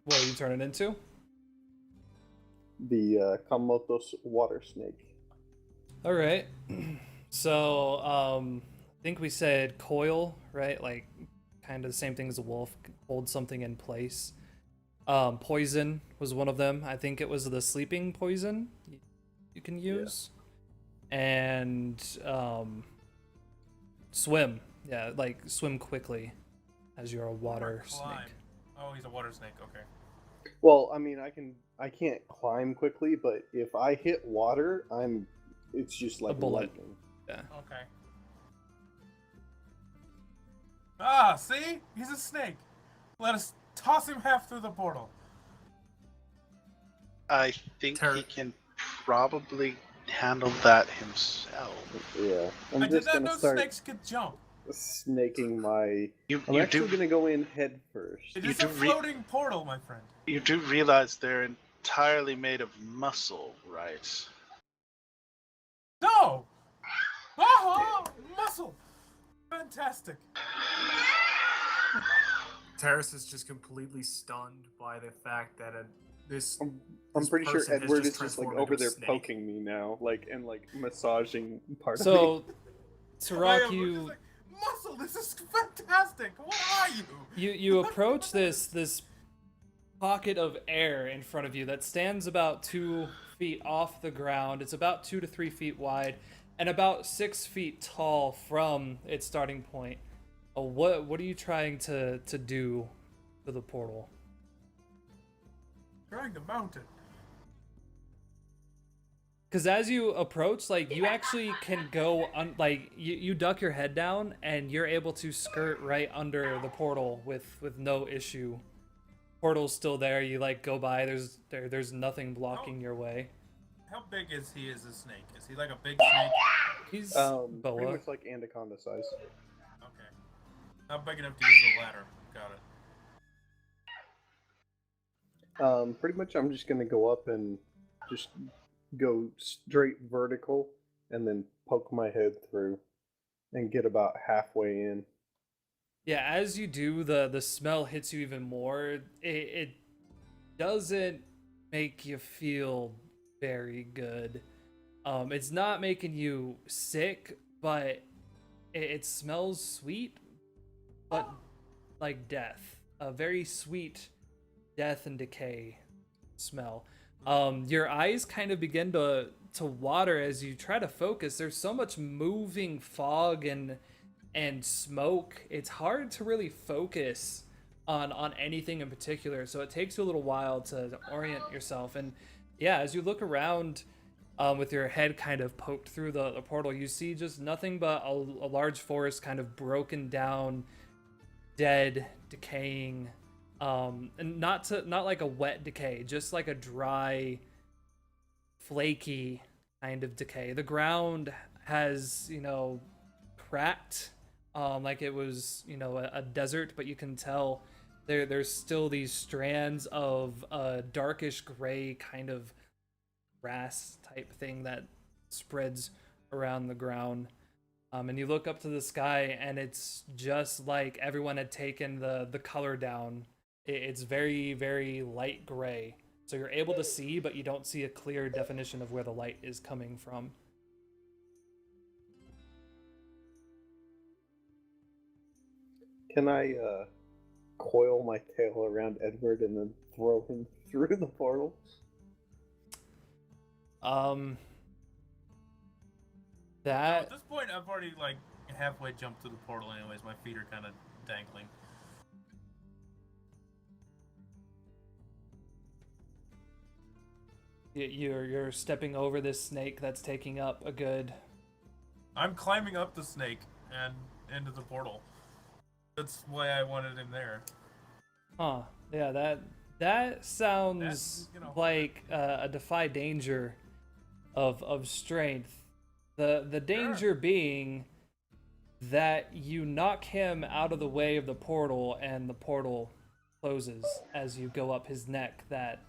What are you turning into? The Komodos water snake. All right. So, I think we said coil, right? Like, kind of the same thing as a wolf, hold something in place. Poison was one of them. I think it was the sleeping poison you can use. And swim. Yeah, like swim quickly as you're a water Climb. snake. Oh, he's a water snake. Okay. Well, I mean, I can't climb quickly, but if I hit water, it's just like bullet. lightning. Yeah. Okay. Ah, see? He's a snake. Let us toss him half through the portal. I think Ter- he can probably handle that himself. Yeah, I'm I did just not gonna know start snakes could jump. snaking my. You I'm you actually do gonna go in head first. It You is do a floating portal, my friend. you do realize they're entirely made of muscle, right? No! Oh, muscle! Fantastic. Terrace is just completely stunned by the fact that this. I'm this pretty sure person has Edward just is just like transformed over into a there snake. poking me now, like and like massaging part of me. So, I Sirach, am you just like, muscle, this is fantastic. What are you? you approach this pocket of air in front of you that stands about 2 feet off the ground. It's about 2 to 3 feet wide and about 6 feet tall from its starting point. What are you trying to do to the portal? Trying to mount it. Because as you approach, like, you actually can go you duck your head down and you're able to skirt right under the portal with no issue. Portal's still there. You like go by. There's nothing blocking your way. How big is he as a snake? Is he like a big snake? He's Pretty boa. much like anaconda size. Okay. Not big enough to use the ladder. Got it. Pretty much I'm just gonna go up and just go straight vertical and then poke my head through and get about halfway in. Yeah, as you do, the smell hits you even more. It doesn't make you feel very good. It's not making you sick, but it smells sweet, but like death. A very sweet death and decay smell. Your eyes kind of begin to water as you try to focus. There's so much moving fog and smoke. It's hard to really focus on anything in particular. So it takes you a little while to orient yourself. And yeah, as you look around with your head kind of poked through the portal, you see just nothing but a large forest kind of broken down, dead, decaying. And not like a wet decay, just like a dry, flaky kind of decay. The ground has, cracked, like it was, a desert, but you can tell there's still these strands of darkish gray kind of grass type thing that spreads around the ground. And you look up to the sky, and it's just like everyone had taken the color down. It's very, very light gray. So you're able to see, but you don't see a clear definition of where the light is coming from. Can I coil my tail around Edward and then throw him through the portal? That At this point, I've already like halfway jumped to the portal. Anyways, my feet are kind of dangling. you're stepping over this snake that's taking up a good. I'm climbing up the snake and into the portal. That's why I wanted him there. Huh. Yeah, that sounds That's, like a defy danger of strength. The danger being that you knock him out of the way of the portal and the portal closes as you go up his neck that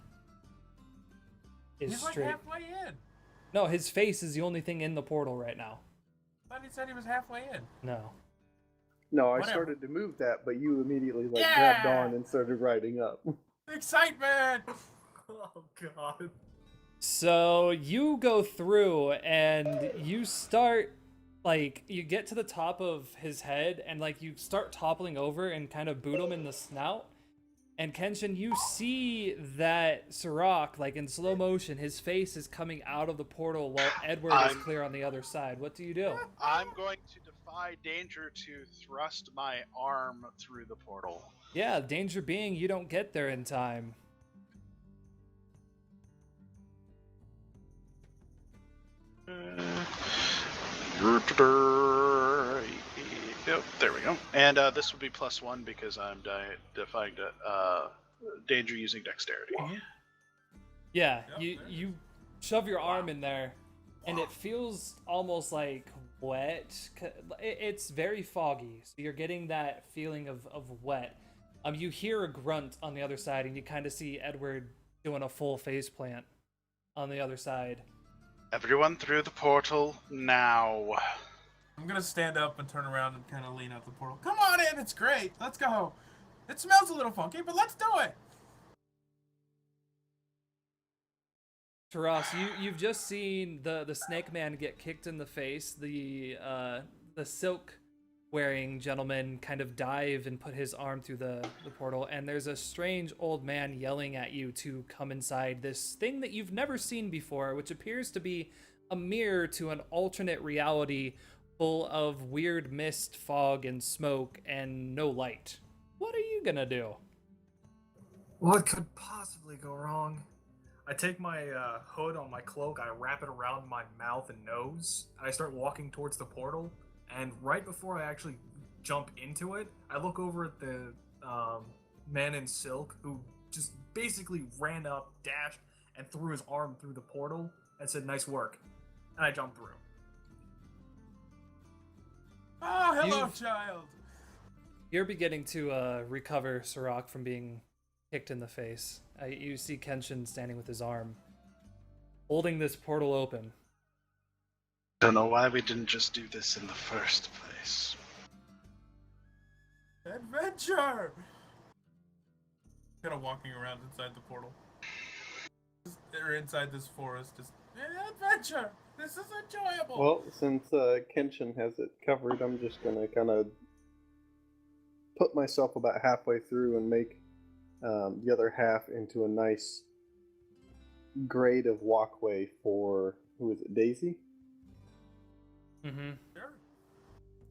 is He's straight. like halfway in. No, his face is the only thing in the portal right now. I thought he said he was halfway in. No. No, I Whatever. started to move that, but you immediately Yeah! grabbed on and started riding up. Excitement! Oh god. So you go through and you start, like, you get to the top of his head and, like, you start toppling over and kind of boot him in the snout. And Kenshin, you see that Sirach, like, in slow motion, his face is coming out of the portal while Edward is clear on the other side. What do you do? I'm going to defy danger to thrust my arm through the portal. Yeah, danger being you don't get there in time. Yep, there we go. And this would be +1 because I'm defying danger using dexterity. Yeah, Yep, you there it you shove your arm in there, and it feels almost like wet. It's very foggy, so you're getting that feeling of wet. You hear a grunt on the other side, and you kind of see Edward doing a full face plant on the other side. Everyone through the portal now. I'm gonna stand up and turn around and kind of lean out the portal. Come on in, it's great. Let's go. It smells a little funky, but let's do it. Taras, you've just seen the snake man get kicked in the face. The silk wearing gentleman kind of dive and put his arm through the portal, and there's a strange old man yelling at you to come inside this thing that you've never seen before, which appears to be a mirror to an alternate reality full of weird mist, fog, and smoke, and no light. What are you gonna do? What could possibly go wrong? I take my hood on my cloak, I wrap it around my mouth and nose, and I start walking towards the portal. And right before I actually jump into it, I look over at the man in silk who just basically ran up, dashed, and threw his arm through the portal and said, "Nice work." And I jump through. Oh, hello, You've- child. You're beginning to recover Sirach from being kicked in the face. You see Kenshin standing with his arm, holding this portal open. Don't know why we didn't just do this in the first place. Adventure. Kind of walking around inside the portal. Or inside this forest. Just adventure. This is enjoyable. Well, since Kenshin has it covered, I'm just gonna kind of put myself about halfway through and make the other half into a nice grade of walkway for, who is it, Daisy? Mm-hmm. Sure.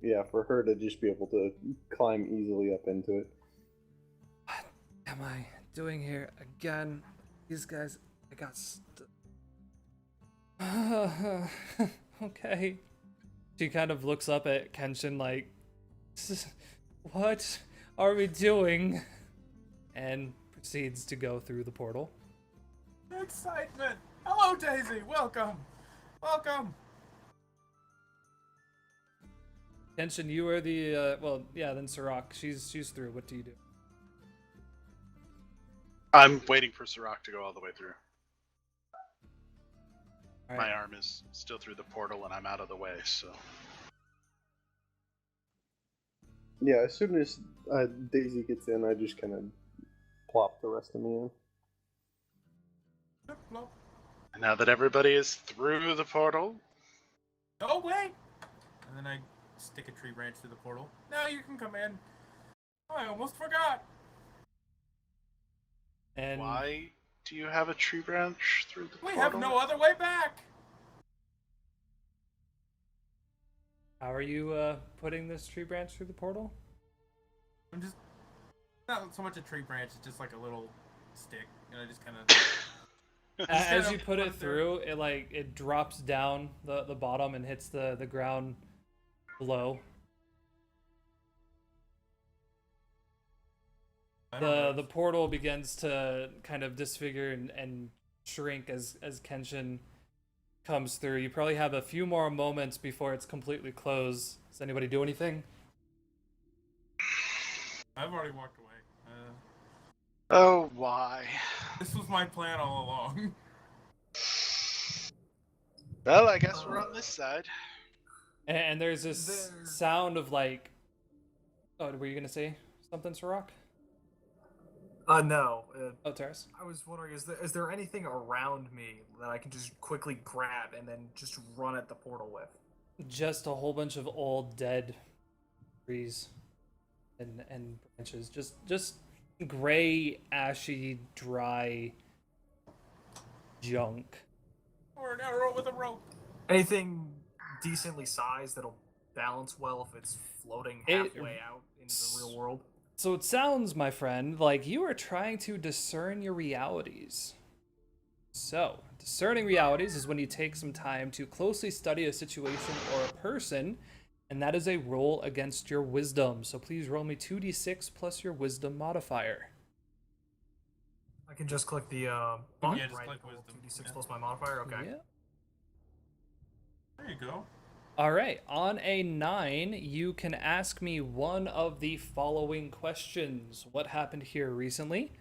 Yeah, for her to just be able to climb easily up into it. What am I doing here again? These guys, I got okay. She kind of looks up at Kenshin like, what are we doing? And proceeds to go through the portal. Excitement. Hello, Daisy. Welcome. Welcome. Kenshin, you are the well, yeah. Then Sirach, she's through. What do you do? I'm waiting for Sirach to go all the way through. All My right. arm is still through the portal and I'm out of the way, so. Yeah, as soon as Daisy gets in, I just kind of plop the rest of me in. And now that everybody is through the portal, Oh, wait. And then I stick a tree branch through the portal. Now you can come in. I almost forgot. And why do you have a tree branch through the We portal? have no other way back. how are you putting this tree branch through the portal? I'm just not so much a tree branch. It's just like a little stick, and I just kind of. As you put it through, it drops down the bottom and hits the ground below. The portal begins to kind of disfigure and shrink as Kenshin comes through. You probably have a few more moments before it's completely closed. Does anybody do anything? I've already walked away. Oh, why? This was my plan all along. Well, I guess we're on this side. And there's this sound of like. Oh, were you gonna say something, Sirach? No. Oh, Taras. I was wondering, is there anything around me that I can just quickly grab and then just run at the portal with? Just a whole bunch of old dead trees and branches. Just gray, ashy, dry junk. Or an arrow with a rope. Anything decently sized that'll balance well if it's floating halfway out into the real world? So it sounds, my friend, like you are trying to discern your realities. So, discerning realities is when you take some time to closely study a situation or a person, and that is a roll against your wisdom. So please roll me 2d6 plus your wisdom modifier. I can just click the button, Yeah, just right? click Roll wisdom. 2d6 Yeah. plus my modifier. Okay. Yeah. There you go. All right. On a 9, you can ask me one of the following questions. What happened here recently?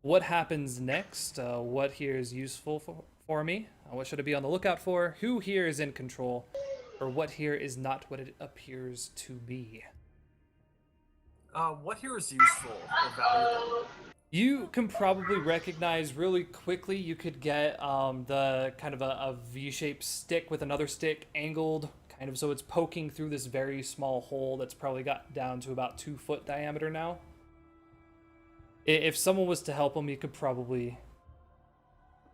What happens next? What here is useful for me? What should I be on the lookout for? Who here is in control? Or what here is not what it appears to be? What here is useful or valuable? You can probably recognize really quickly. You could get the kind of a V-shaped stick with another stick angled, kind of so it's poking through this very small hole that's probably got down to about 2 foot diameter now. If someone was to help him, you could probably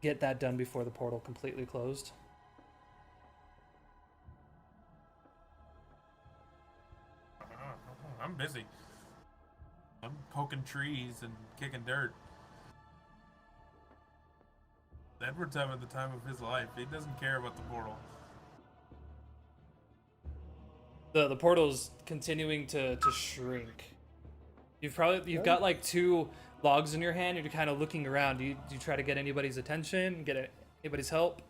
get that done before the portal completely closed. I'm busy. I'm poking trees and kicking dirt. Edward's having the time of his life. He doesn't care about the portal. The portal's continuing to shrink. You've got like 2 logs in your hand. You're kind of looking around. Do you try to get anybody's attention? Anybody's help?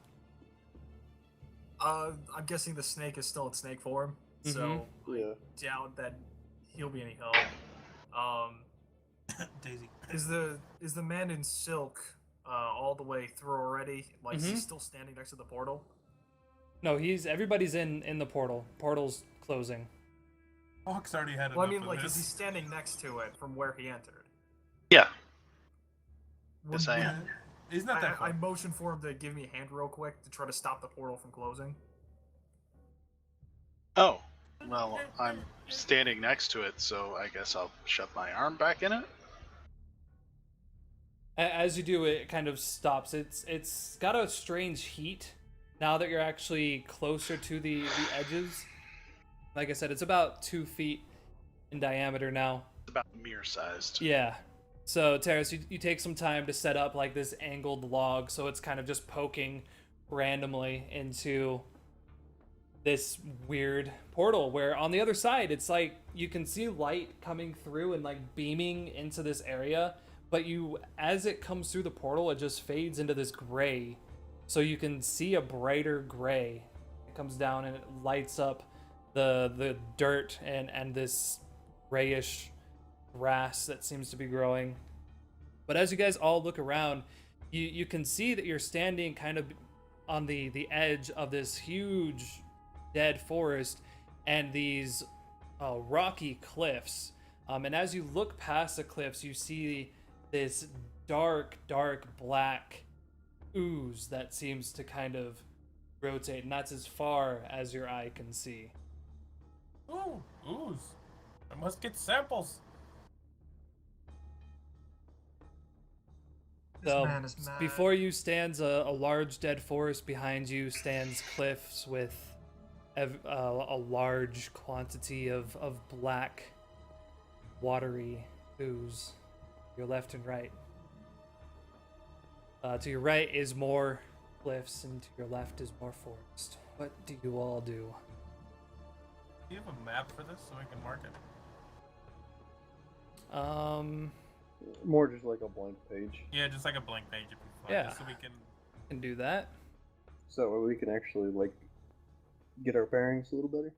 I'm guessing the snake is still in snake form, so Yeah. I doubt that he'll be any help. Daisy. Is the man in silk all the way through already? Like, is he still standing next to the portal? No, everybody's in the portal. Portal's closing. Hawk's already had enough Well, I mean, of like, this. is he standing next to it from where he entered? Yeah. Would- Yes, I Yeah, am. he's not that far. I motioned for him to give me a hand real quick to try to stop the portal from closing. Oh, well, I'm standing next to it, so I guess I'll shove my arm back in it. As you do, it kind of stops. It's got a strange heat now that you're actually closer to the edges. Like I said, it's about 2 feet in diameter now. It's about mirror sized. Yeah. So, Terrace, you take some time to set up like this angled log, so it's kind of just poking randomly into this weird portal where on the other side it's like you can see light coming through and like beaming into this area, but as it comes through the portal it just fades into this gray, so you can see a brighter gray. It comes down and it lights up the dirt and this grayish grass that seems to be growing. But as you guys all look around, you can see that you're standing kind of on the edge of this huge dead forest and these rocky cliffs. And as you look past the cliffs, you see this dark black ooze that seems to kind of rotate, and that's as far as your eye can see. Ooh, ooze. I must get samples. This So man is mad. before you stands a large dead forest. Behind you stands cliffs with a large quantity of black watery ooze. Your left and right. To your right is more cliffs, and to your left is more forest. What do you all do? Do you have a map for this so we can mark it? More just like a blank page. Yeah, just like a blank page if you find Yeah. it so we can. Can do that. So we can actually like get our bearings a little better.